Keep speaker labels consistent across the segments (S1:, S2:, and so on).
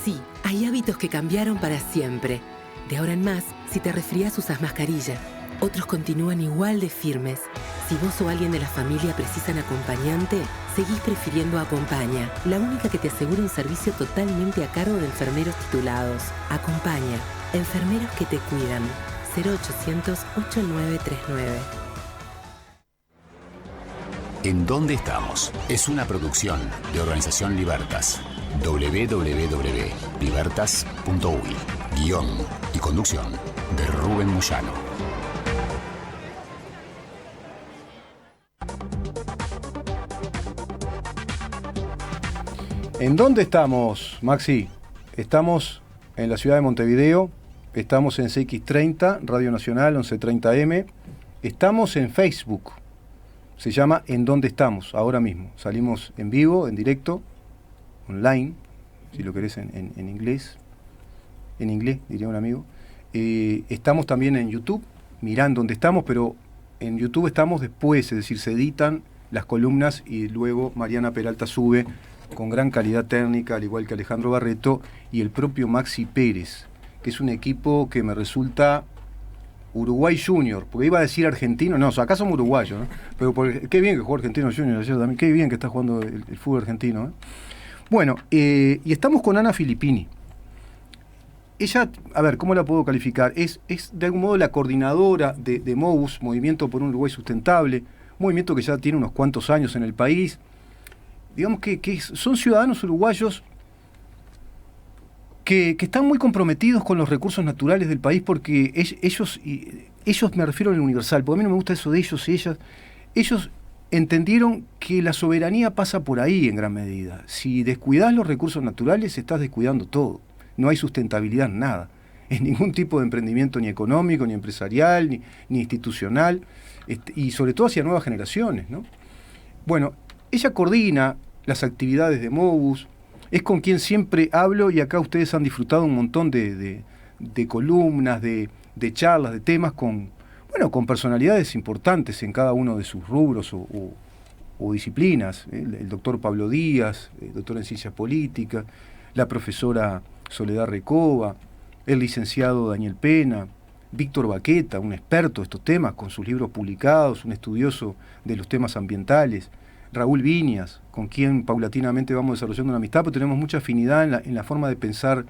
S1: Sí, hay hábitos que cambiaron para siempre. De ahora en más, si te resfrías usas mascarilla. Otros continúan igual de firmes. Si vos o alguien de la familia precisan acompañante, seguís prefiriendo Acompaña, la única que te asegura un servicio totalmente a cargo de enfermeros titulados. Acompaña, enfermeros que te cuidan. 0800-8939.
S2: ¿En dónde estamos? Es una producción de Organización Libertas. www.libertas.uy. Guión y conducción de Rubén Moyano.
S3: ¿En dónde estamos, Maxi? Estamos en la ciudad de Montevideo, estamos en CX30, Radio Nacional, 1130M, estamos en Facebook, se llama ¿En dónde estamos? Ahora mismo, salimos en vivo, en directo, online, si lo querés en inglés, diría un amigo. Estamos también en YouTube, mirán dónde estamos, pero en YouTube estamos después, es decir, se editan las columnas y luego Mariana Peralta sube con gran calidad técnica, al igual que Alejandro Barreto y el propio Maxi Pérez, que es un equipo que me resulta Uruguay Junior, porque iba a decir argentino, no, acá somos uruguayos, ¿no? Pero qué bien que jugó Argentino Junior ayer también, qué bien que está jugando el fútbol argentino, ¿eh? Bueno, y estamos con Ana Filippini. Ella, a ver, ¿cómo la puedo calificar? Es de algún modo la coordinadora de MOUS, Movimiento por un Uruguay Sustentable, un movimiento que ya tiene unos cuantos años en el país. Digamos que son ciudadanos uruguayos que están muy comprometidos con los recursos naturales del país, porque ellos me refiero al universal, porque a mí no me gusta eso de ellos y ellas. Ellos entendieron que la soberanía pasa por ahí en gran medida. Si descuidás los recursos naturales, estás descuidando todo. No hay sustentabilidad en nada, en ningún tipo de emprendimiento, ni económico, ni empresarial, ni institucional, y sobre todo hacia nuevas generaciones, ¿no? Bueno, ella coordina las actividades de MOUS, es con quien siempre hablo, y acá ustedes han disfrutado un montón de columnas, de charlas, de temas con personalidades importantes en cada uno de sus rubros o disciplinas. El doctor Pablo Díaz, doctor en Ciencias Políticas, la profesora Soledad Recoba, el licenciado Daniel Pena, Víctor Baqueta, un experto de estos temas, con sus libros publicados, un estudioso de los temas ambientales, Raúl Viñas, con quien paulatinamente vamos desarrollando una amistad, pero tenemos mucha afinidad en la forma de pensar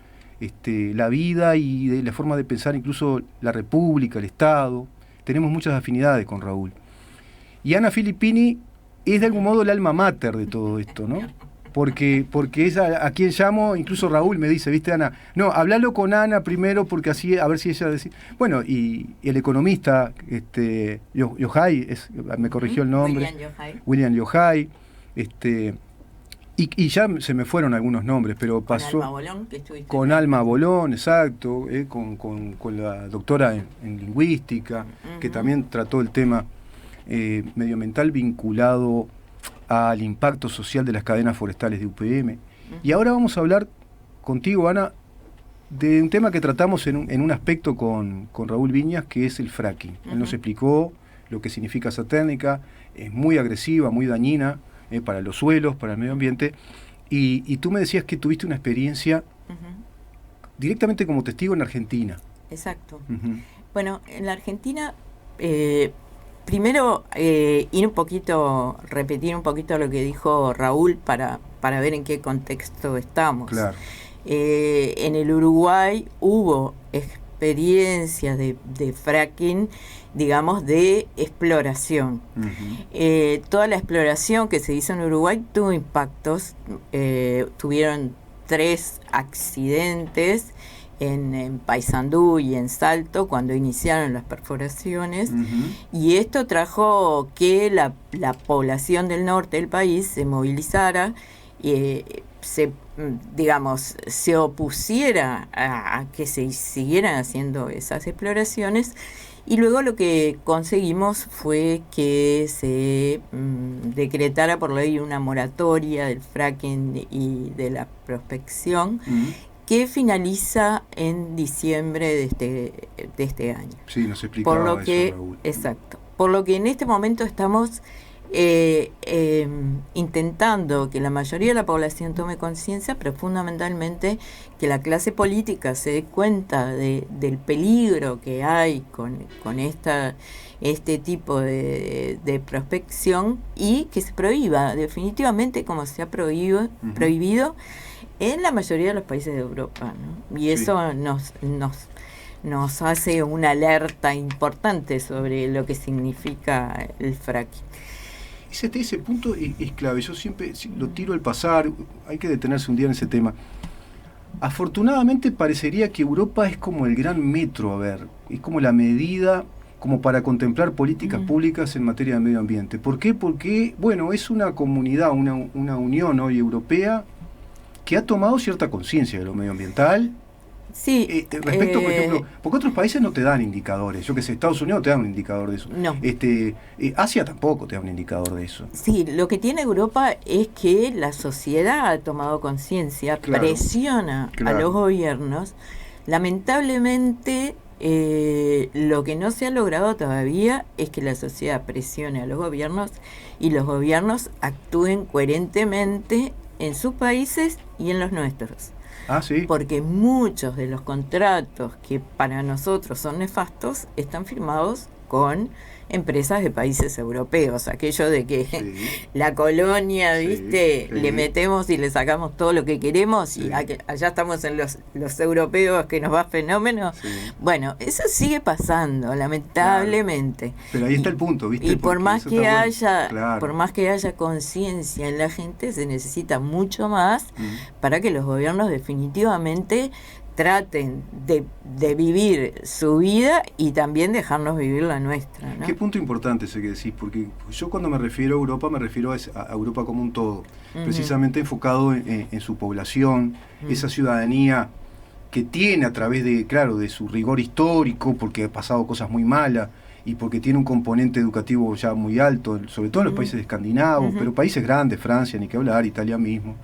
S3: la vida y de la forma de pensar incluso la República, el Estado. Tenemos muchas afinidades con Raúl. Y Ana Filippini es de algún modo el alma mater de todo esto, ¿no? Porque es a quien llamo, incluso Raúl me dice, ¿viste, Ana? No, hablalo con Ana primero, porque así, a ver si ella decide. Bueno, y el economista, Yohai, me corrigió el nombre. William Yohai. Y ya se me fueron algunos nombres, pero pasó.
S4: Con Alma Bolón, que estuviste.
S3: Con Alma Bolón, exacto, con la doctora en lingüística, que también trató el tema medioambiental vinculado al impacto social de las cadenas forestales de UPM. Y ahora vamos a hablar contigo, Ana, de un tema que tratamos en un aspecto con Raúl Viñas, que es el fracking. Él nos explicó lo que significa esa técnica, es muy agresiva, muy dañina para los suelos, para el medio ambiente, y tú me decías que tuviste una experiencia directamente como testigo en Argentina.
S4: Exacto. Bueno, en la Argentina... primero, repetir un poquito lo que dijo Raúl para ver en qué contexto estamos.
S3: Claro.
S4: En el Uruguay hubo experiencias de fracking, digamos, de exploración. Toda la exploración que se hizo en Uruguay tuvo impactos, tuvieron 3 accidentes en Paysandú y en Salto cuando iniciaron las perforaciones, y esto trajo que la población del norte del país se movilizara y se opusiera a que se siguieran haciendo esas exploraciones, y luego lo que conseguimos fue que se decretara por ley una moratoria del fracking y de la prospección, que finaliza en diciembre de este año.
S3: Sí, nos explicaba eso, Raúl.
S4: Exacto. Por lo que en este momento estamos intentando que la mayoría de la población tome conciencia, pero fundamentalmente que la clase política se dé cuenta del peligro que hay con este tipo de prospección, y que se prohíba definitivamente, como se ha prohibido en la mayoría de los países de Europa, ¿no? Y eso nos hace una alerta importante sobre lo que significa el fracking.
S3: Ese punto es clave. Yo siempre lo tiro al pasar, hay que detenerse un día en ese tema. Afortunadamente parecería que Europa es como el gran metro, es como la medida como para contemplar políticas públicas en materia de medio ambiente. ¿Por qué? Porque, bueno, es una comunidad, una unión hoy europea que ha tomado cierta conciencia de lo medioambiental.
S4: Sí.
S3: Respecto, por ejemplo, porque otros países no te dan indicadores. Yo que sé, Estados Unidos no te da un indicador de eso.
S4: No.
S3: Asia tampoco te da un indicador de eso.
S4: Sí, lo que tiene Europa es que la sociedad ha tomado conciencia,
S3: claro,
S4: presiona a los gobiernos. Lamentablemente, lo que no se ha logrado todavía es que la sociedad presione a los gobiernos y los gobiernos actúen coherentemente en sus países y en los nuestros.
S3: ¿Sí?
S4: Porque muchos de los contratos que para nosotros son nefastos están firmados con empresas de países europeos, aquello de que la colonia, le metemos y le sacamos todo lo que queremos y allá estamos en los europeos, que nos va fenómeno. Bueno, eso sigue pasando, lamentablemente.
S3: Claro. Pero ahí está el punto, ¿viste?
S4: Y por más que haya conciencia en la gente, se necesita mucho más para que los gobiernos definitivamente traten de vivir su vida y también dejarnos vivir la nuestra, ¿no?
S3: Qué punto importante ese que decís, porque yo cuando me refiero a Europa, me refiero a Europa como un todo, precisamente enfocado en su población, esa ciudadanía que tiene a través de su rigor histórico, porque ha pasado cosas muy malas, y porque tiene un componente educativo ya muy alto, sobre todo en los países escandinavos, pero países grandes, Francia, ni que hablar, Italia mismo.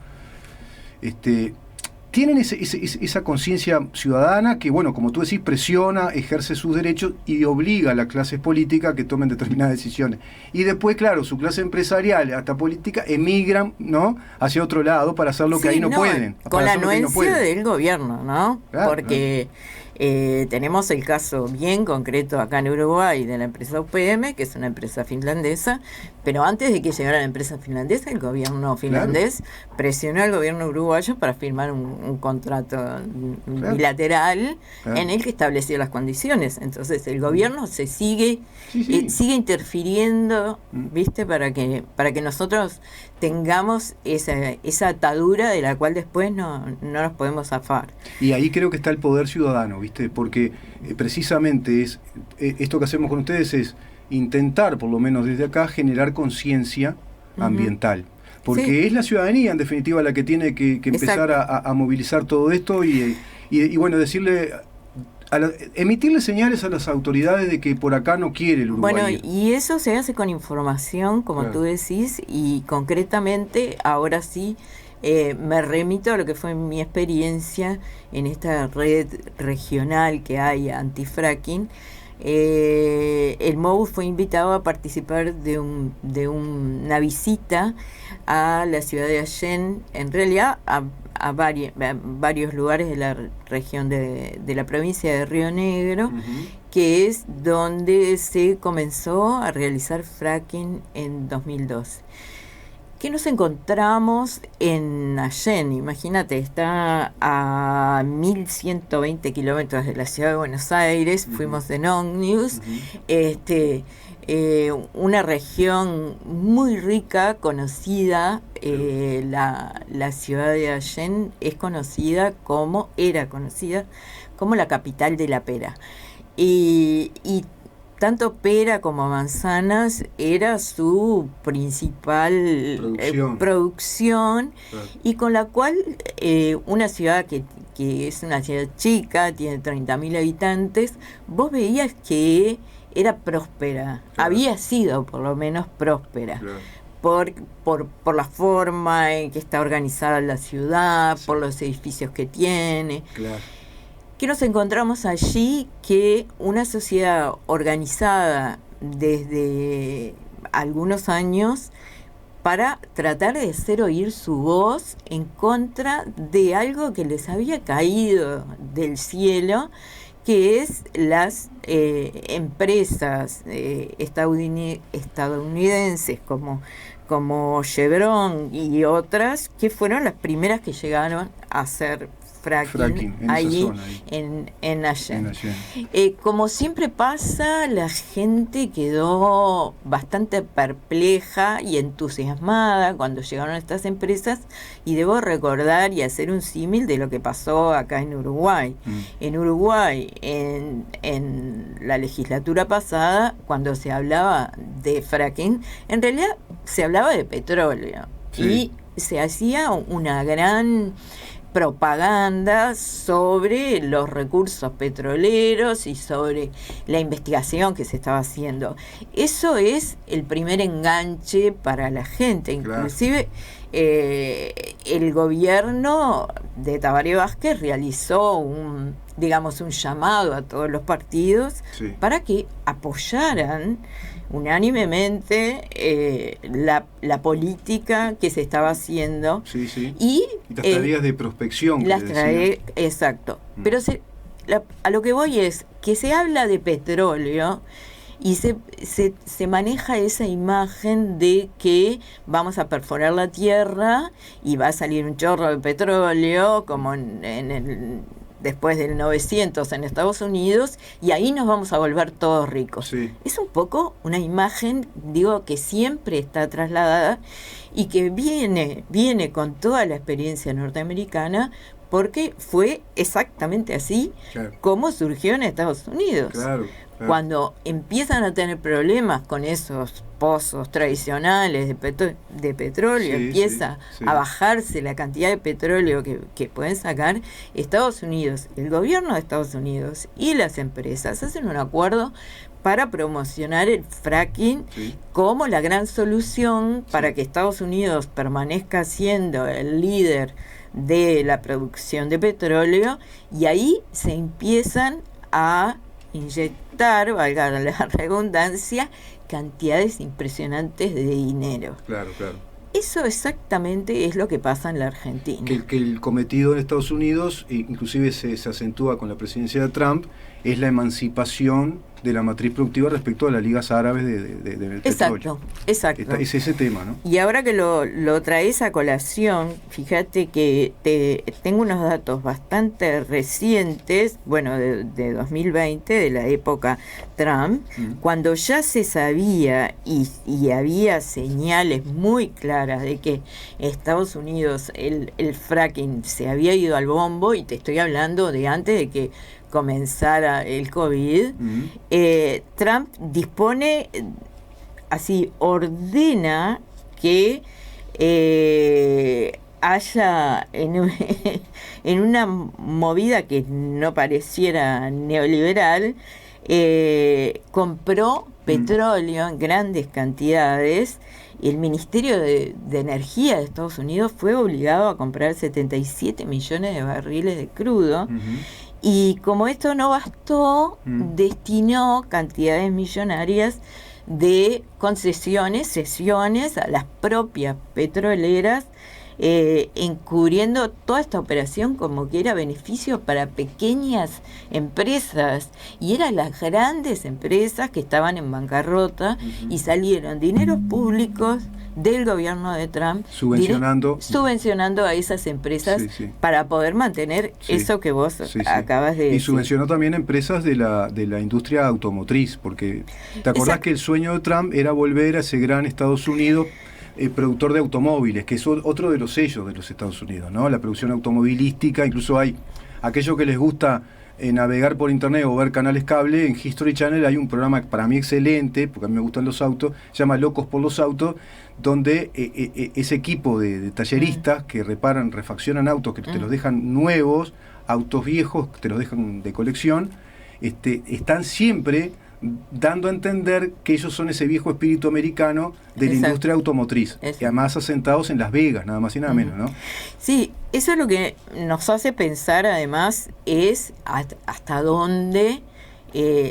S3: Tienen esa conciencia ciudadana que, bueno, como tú decís, presiona, ejerce sus derechos y obliga a las clases políticas a que tomen determinadas decisiones. Y después, claro, su clase empresarial, hasta política, emigran, ¿no?, hacia otro lado para hacer lo que ahí no pueden.
S4: Con la anuencia del gobierno, ¿no? Claro, porque tenemos el caso bien concreto acá en Uruguay de la empresa UPM, que es una empresa finlandesa, pero antes de que llegara la empresa finlandesa, el gobierno finlandés presionó al gobierno uruguayo para firmar un contrato bilateral en el que establecía las condiciones. Entonces el gobierno se sigue interfiriendo, ¿viste? Para que nosotros tengamos esa atadura de la cual después no nos podemos zafar.
S3: Y ahí creo que está el poder ciudadano, ¿viste? Porque precisamente esto que hacemos con ustedes es intentar, por lo menos desde acá, generar conciencia ambiental. Porque es la ciudadanía, en definitiva, la que tiene que empezar a movilizar todo esto y bueno, decirle... emitirle señales a las autoridades de que por acá no quiere el Uruguay.
S4: Bueno, y eso se hace con información, como tú decís, y concretamente, ahora sí, me remito a lo que fue mi experiencia en esta red regional que hay anti-fracking. El MOU fue invitado a participar de una visita a la ciudad de Allén, en realidad a varios lugares de la región de la provincia de Río Negro, que es donde se comenzó a realizar fracking en 2012. ¿Qué nos encontramos en Allén? Imagínate, está a 1120 kilómetros de la ciudad de Buenos Aires, fuimos en Omnibus, una región muy rica, conocida, la ciudad de Allén era conocida como la capital de la pera. Y tanto pera como manzanas era su principal producción y con la cual una ciudad que es una ciudad chica, tiene 30.000 habitantes, vos veías que era próspera, había sido por lo menos próspera. Por la forma en que está organizada la ciudad, por los edificios que tiene. ¿Qué nos encontramos allí? Que una sociedad organizada desde algunos años para tratar de hacer oír su voz en contra de algo que les había caído del cielo, que es las empresas estadounidenses como Chevron y otras, que fueron las primeras que llegaron a hacer fracking
S3: en
S4: ahí,
S3: esa zona, ahí.
S4: En Allen. Como siempre pasa, la gente quedó bastante perpleja y entusiasmada cuando llegaron estas empresas, y debo recordar y hacer un símil de lo que pasó acá en Uruguay. En Uruguay, en la legislatura pasada, cuando se hablaba de fracking, en realidad se hablaba de petróleo, y se hacía una gran propaganda sobre los recursos petroleros y sobre la investigación que se estaba haciendo. Eso es el primer enganche para la gente. Inclusive el gobierno de Tabaré Vázquez realizó un llamado a todos los partidos para que apoyaran unánimemente la política que se estaba haciendo. Y
S3: las tareas de prospección.
S4: Exacto. Pero a lo que voy es que se habla de petróleo y se maneja esa imagen de que vamos a perforar la tierra y va a salir un chorro de petróleo, como después del 900 en Estados Unidos, y ahí nos vamos a volver todos ricos. Es un poco una imagen, que siempre está trasladada y que viene con toda la experiencia norteamericana, porque fue exactamente así como surgió en Estados Unidos. Cuando empiezan a tener problemas con esos pozos tradicionales de petróleo, empieza a bajarse la cantidad de petróleo que pueden sacar, Estados Unidos, el gobierno de Estados Unidos y las empresas hacen un acuerdo para promocionar el fracking como la gran solución para que Estados Unidos permanezca siendo el líder de la producción de petróleo, y ahí se empiezan a inyectar, valga la redundancia, cantidades impresionantes de dinero. Eso exactamente es lo que pasa en la Argentina.
S3: Que el cometido en Estados Unidos, inclusive se acentúa con la presidencia de Trump, es la emancipación de la matriz productiva respecto a las ligas árabes del petróleo.
S4: Exacto.
S3: Es ese tema, ¿no?
S4: Y ahora que lo traes a colación, fíjate que tengo unos datos bastante recientes, de 2020, de la época Trump, cuando ya se sabía y había señales muy claras de que Estados Unidos, el fracking se había ido al bombo, y te estoy hablando de antes de que comenzara el COVID. Trump dispone, ordena que haya en una movida que no pareciera neoliberal, compró petróleo en grandes cantidades. El Ministerio de Energía de Estados Unidos fue obligado a comprar 77 millones de barriles de crudo. Y como esto no bastó, destinó cantidades millonarias de cesiones a las propias petroleras, encubriendo toda esta operación como que era beneficio para pequeñas empresas, y eran las grandes empresas que estaban en bancarrota, y salieron dineros públicos del gobierno de Trump subvencionando a esas empresas para poder mantener eso que vos acabas de decir.
S3: Y subvencionó también empresas de la industria automotriz, porque ¿te acordás que el sueño de Trump era volver a ese gran Estados Unidos productor de automóviles, que es otro de los sellos de los Estados Unidos, ¿no? La producción automovilística. Incluso hay aquellos que les gusta navegar por internet o ver canales cable. En History Channel hay un programa para mí excelente, porque a mí me gustan los autos, se llama Locos por los Autos, donde ese equipo de talleristas que refaccionan autos, que te los dejan nuevos, autos viejos, que te los dejan de colección, están siempre dando a entender que ellos son ese viejo espíritu americano de la industria automotriz, y además asentados en Las Vegas, nada más y nada menos, ¿no?
S4: Sí, eso es lo que nos hace pensar, además, es hasta dónde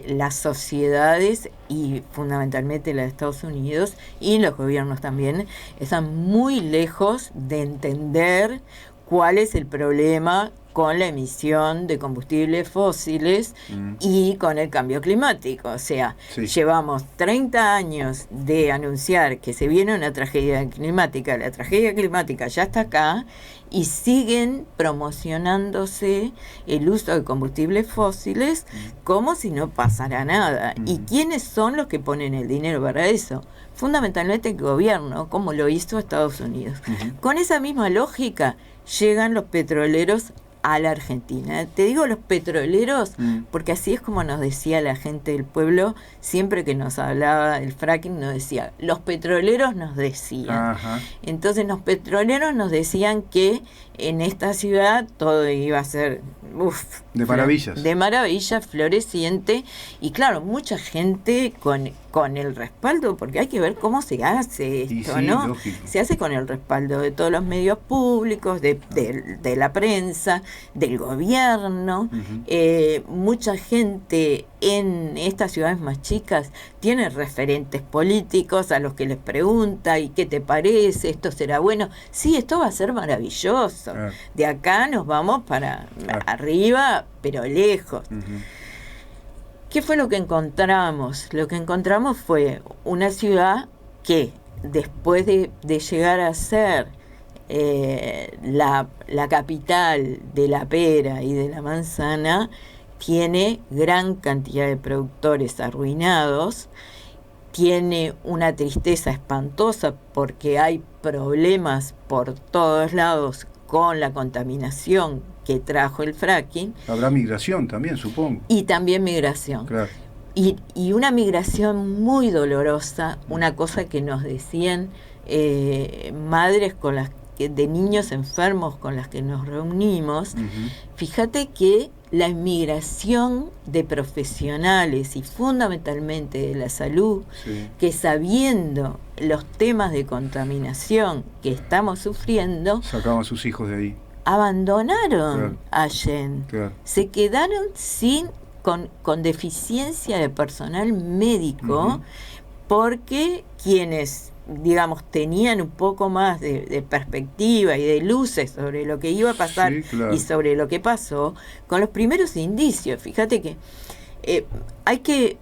S4: las sociedades, y fundamentalmente la de Estados Unidos y los gobiernos también, están muy lejos de entender cuál es el problema con la emisión de combustibles fósiles y con el cambio climático. O sea, llevamos 30 años de anunciar que se viene una tragedia climática, la tragedia climática ya está acá, y siguen promocionándose el uso de combustibles fósiles como si no pasara nada. ¿Y quiénes son los que ponen el dinero para eso? Fundamentalmente el gobierno, como lo hizo Estados Unidos. Con esa misma lógica llegan los petroleros a la Argentina. Te digo los petroleros porque así es como nos decía la gente del pueblo, siempre que nos hablaba del fracking, nos decía, los petroleros nos decían. Entonces los petroleros nos decían que en esta ciudad todo iba a ser
S3: de maravillas.
S4: De maravillas, floreciente, y claro, mucha gente con el respaldo, porque hay que ver cómo se hace esto, ¿no? Lógico. Se hace con el respaldo de todos los medios públicos, de la prensa, del gobierno. Mucha gente en estas ciudades más chicas tiene referentes políticos a los que les pregunta, ¿y qué te parece? ¿Esto será bueno? Sí, esto va a ser maravilloso. De acá nos vamos para arriba, pero lejos. ¿Qué fue lo que encontramos? Lo que encontramos fue una ciudad que, después de llegar a ser la capital de la pera y de la manzana, tiene gran cantidad de productores arruinados, tiene una tristeza espantosa porque hay problemas por todos lados con la contaminación que trajo el fracking.
S3: Habrá migración también, supongo.
S4: Y también migración.
S3: Claro.
S4: Y una migración muy dolorosa, una cosa que nos decían madres de niños enfermos con las que nos reunimos. Fíjate que la inmigración de profesionales y fundamentalmente de la salud, que sabiendo los temas de contaminación que estamos sufriendo,
S3: sacaban a sus hijos de ahí,
S4: abandonaron Allen, se quedaron con deficiencia de personal médico, porque quienes, digamos, tenían un poco más de perspectiva y de luces sobre lo que iba a pasar y sobre lo que pasó, con los primeros indicios. Fíjate que hay que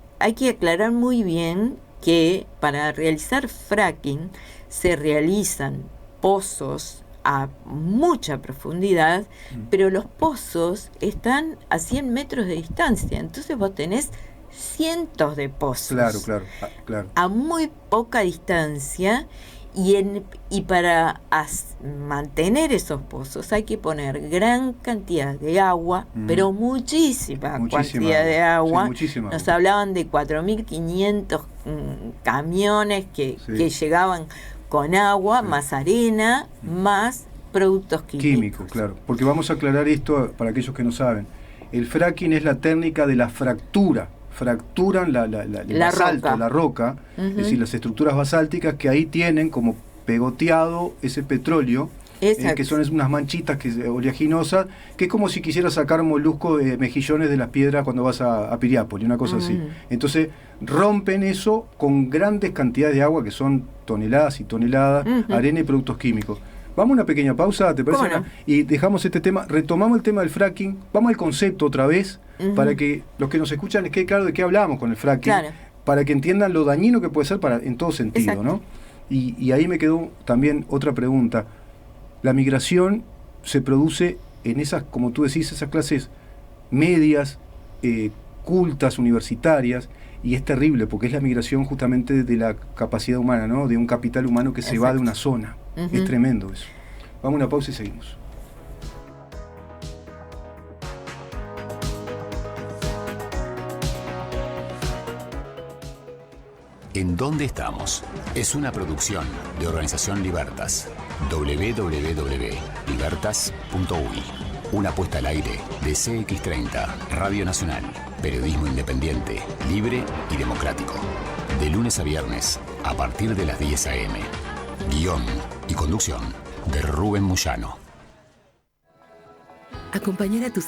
S4: aclarar muy bien que para realizar fracking se realizan pozos a mucha profundidad, pero los pozos están a 100 metros de distancia, entonces vos tenés cientos de pozos a muy poca distancia, y para mantener esos pozos hay que poner gran cantidad de agua, pero muchísima cantidad de agua. Nos hablaban de 4.500 camiones que llegaban con agua, más arena, más productos químicos.
S3: Claro, porque vamos a aclarar esto para aquellos que no saben. El fracking es la técnica de la fractura. Fracturan el basalto, la roca, es decir, las estructuras basálticas que ahí tienen como pegoteado ese petróleo, que son unas manchitas oleaginosas, que es como si quisieras sacar moluscos de mejillones de las piedras cuando vas a Piriápolis, una cosa así. Entonces rompen eso con grandes cantidades de agua, que son toneladas y toneladas, arena y productos químicos. Vamos a una pequeña pausa, ¿te parece? Bueno. Y dejamos este tema, retomamos el tema del fracking, vamos al concepto otra vez, para que los que nos escuchan les quede claro de qué hablamos con el fracking, para que entiendan lo dañino que puede ser en todo sentido, ¿no? Y ahí me quedó también otra pregunta. La migración se produce en esas, como tú decís, esas clases medias, cultas, universitarias, y es terrible porque es la migración justamente de la capacidad humana, ¿no? De un capital humano que se va de una zona. Es tremendo eso. Vamos a una pausa y seguimos.
S2: ¿En dónde estamos? Es una producción de Organización Libertas. www.libertas.uy. Una puesta al aire de CX30, Radio Nacional. Periodismo independiente, libre y democrático. De lunes a viernes, a partir de las 10 a.m. Guión y conducción de Rubén Moyano.
S1: Acompañar a tus